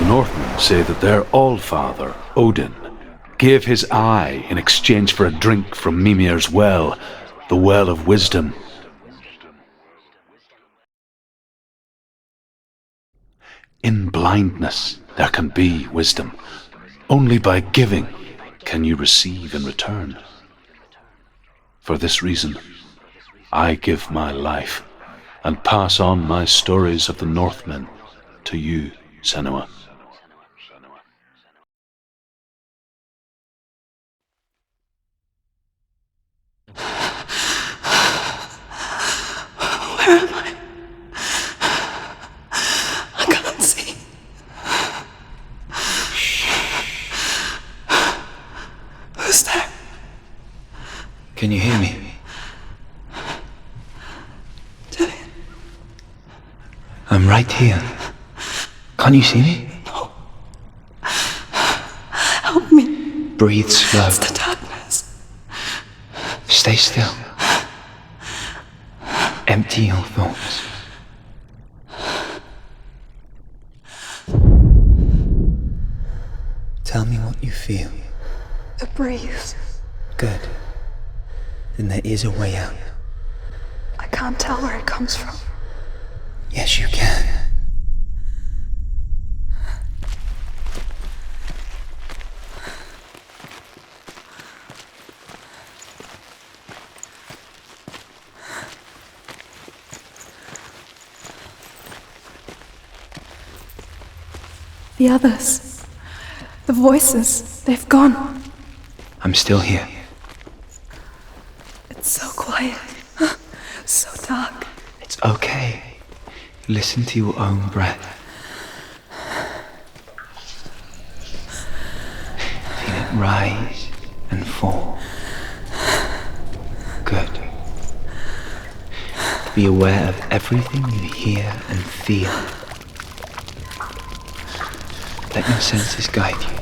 Northmen say that their Allfather, Odin, gave his eye in exchange for a drink from Mimir's well, the Well of Wisdom. In blindness there can be wisdom. Only by giving can you receive in return. For this reason, I give my life and pass on my stories of the Northmen to you, Senua. Where am I? I can't see. Who's there? Can you hear me? Dillian. I'm right here. Can't you see me? No. Help me. Breathe slow. It's the darkness. Stay still. Empty your thoughts. Tell me what you feel. A breeze. Good. Then there is a way out. I can't tell where it comes from. Yes, you can. The others. The voices. They've gone. I'm still here. It's so quiet. So dark. It's okay. Listen to your own breath. Feel it rise and fall. Good. Be aware of everything you hear and feel. Let your senses guide you.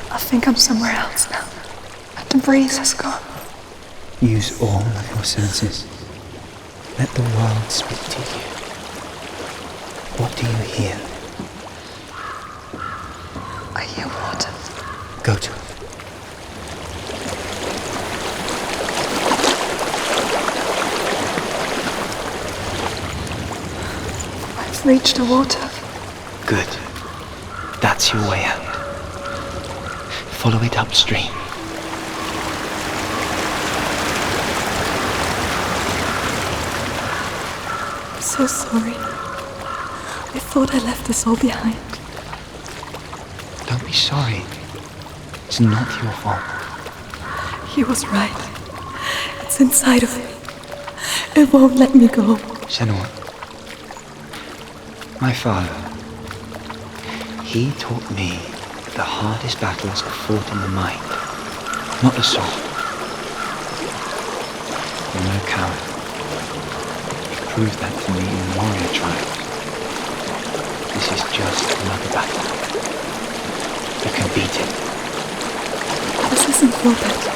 I think I'm somewhere else now. The breeze has gone. Use all of your senses. Let the world speak to you. What do you hear? I hear water. Go to it. I've reached the water. Good. That's your way out. Follow it upstream. I'm so sorry. I thought I left this all behind. Don't be sorry. It's not your fault. He was right. It's inside of me. It won't let me go. Senua, my father, he taught me that the hardest battles are fought in the mind, not the soul. You're no coward. You proved that to me in the warrior trials. This is just another battle. You can beat it. This isn't your battle.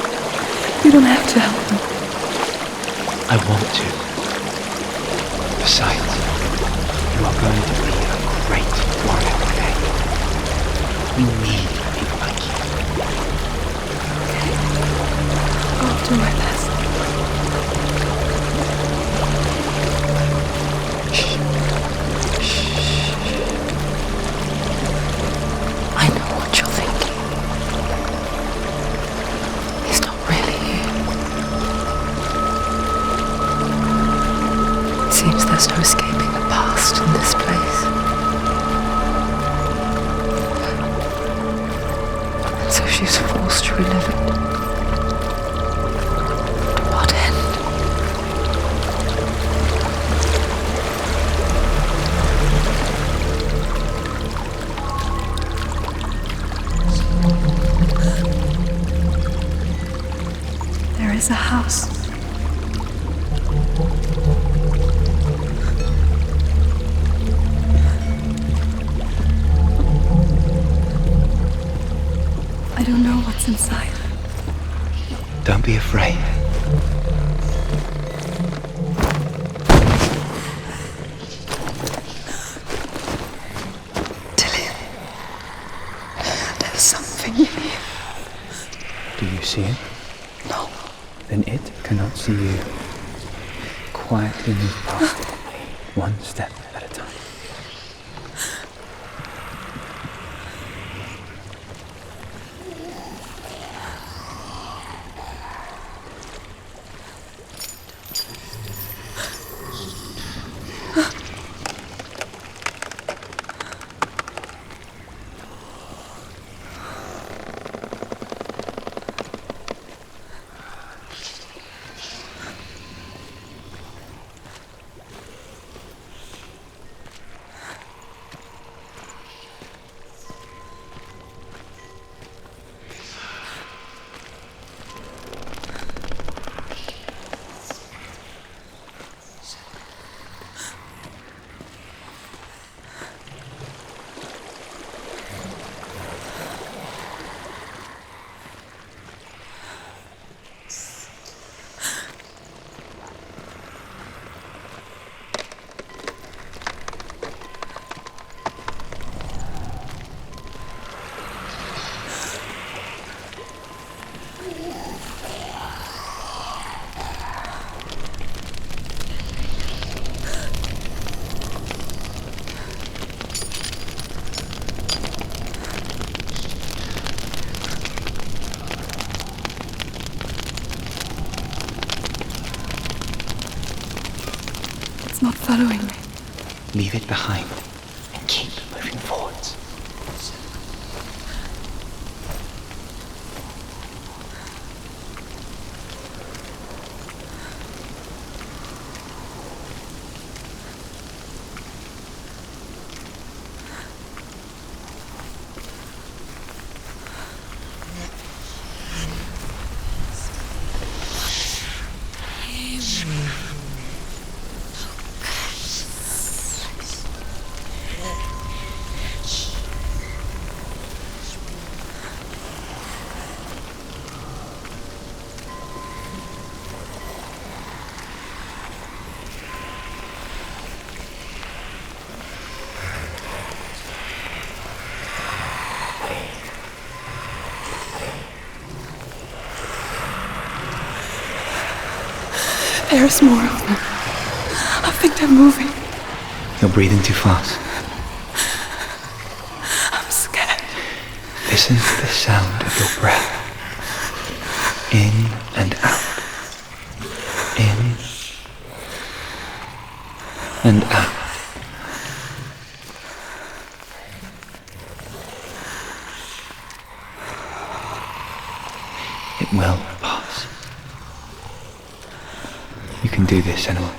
You don't have to help me. I want to. Besides, you are going to be a great warrior one day. We need people like you. I'll do my best. I know what you're thinking. He's not really here. It seems there's no escaping the past in this place. And so she's forced to relive it. To what end? There is a house. I don't know what's inside. Don't be afraid. Dillian, there's something in here. Do you see it? No. Then it cannot see you. Quietly move past it, one step at a time. It's not following me. Leave it behind and keep moving forwards. There's more of them. I think they're moving. You're breathing too fast. I'm scared. Listen to the sound of your breath. In and out. In and out. It will pass. You can do this, Senua.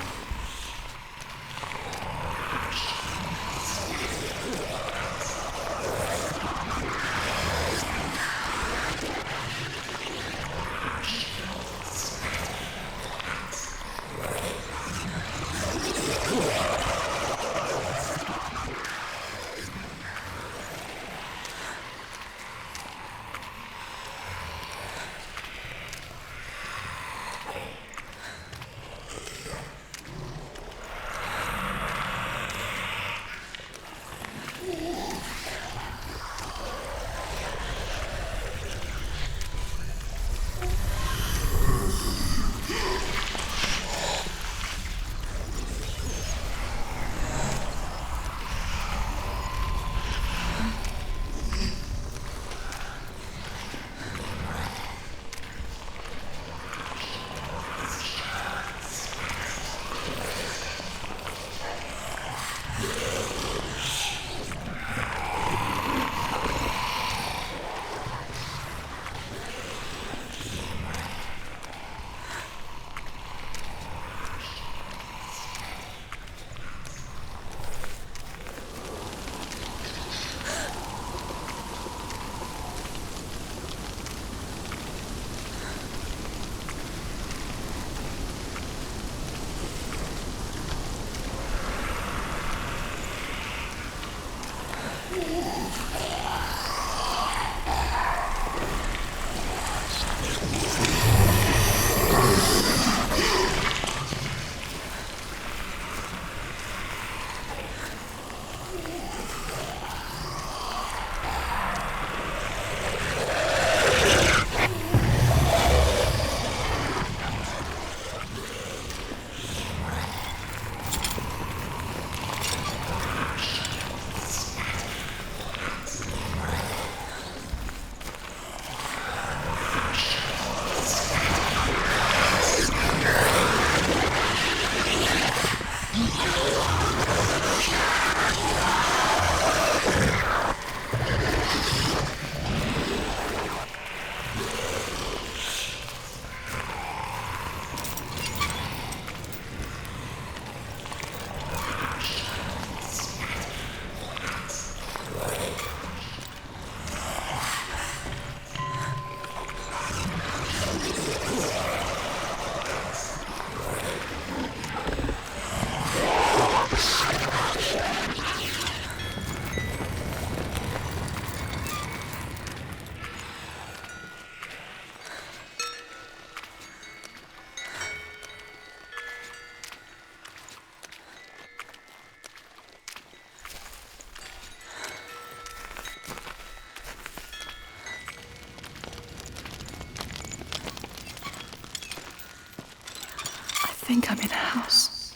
I think I'm in a house.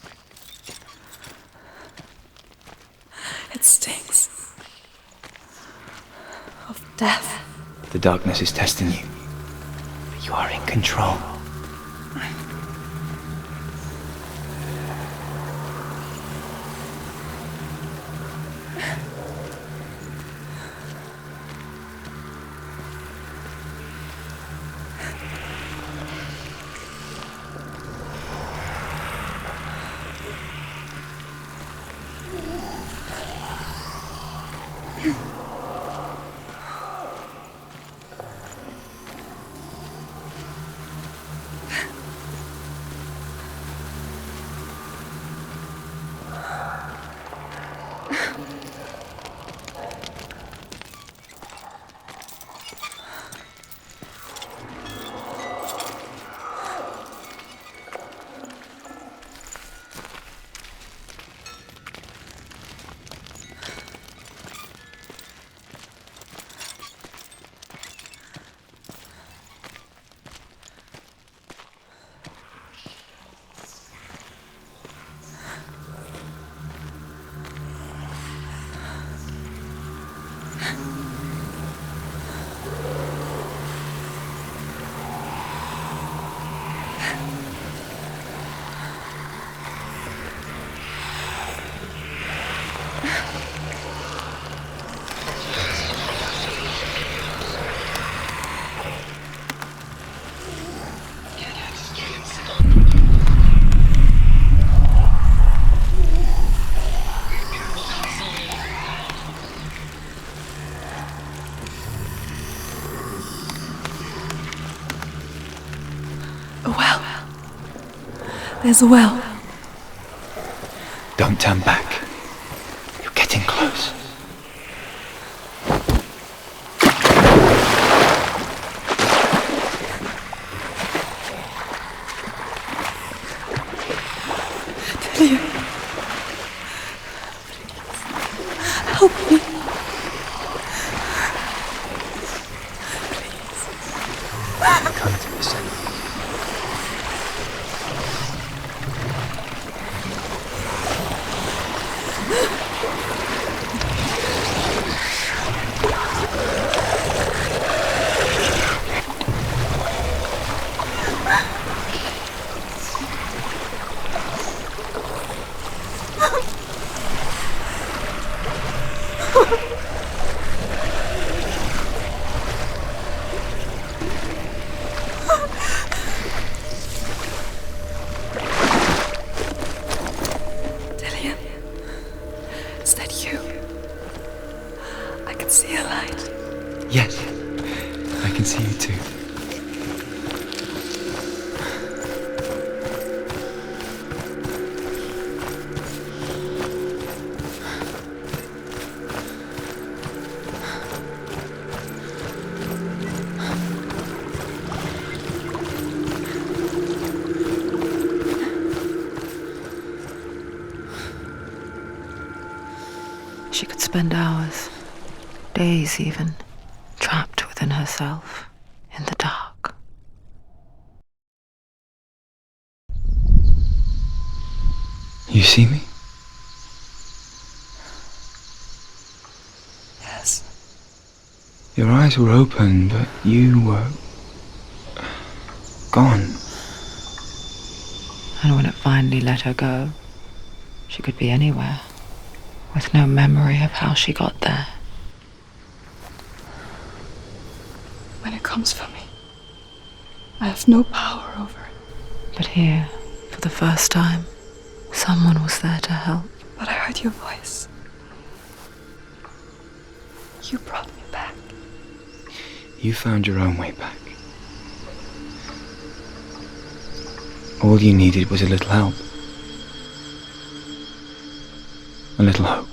It stinks of death. The darkness is testing you. But you are in control. A well. There's a well. Don't turn back. You're getting close. Delia. Help me. Come to me, son. Delia. Is that you? I can see a light. Yes, I can see you too. She could spend hours, days even, trapped within herself, in the dark. You see me? Yes. Your eyes were open, but you were gone. And when it finally let her go, she could be anywhere, with no memory of how she got there. When it comes for me, I have no power over it. But here, for the first time, someone was there to help. But I heard your voice. You brought me back. You found your own way back. All you needed was a little help. A little hope.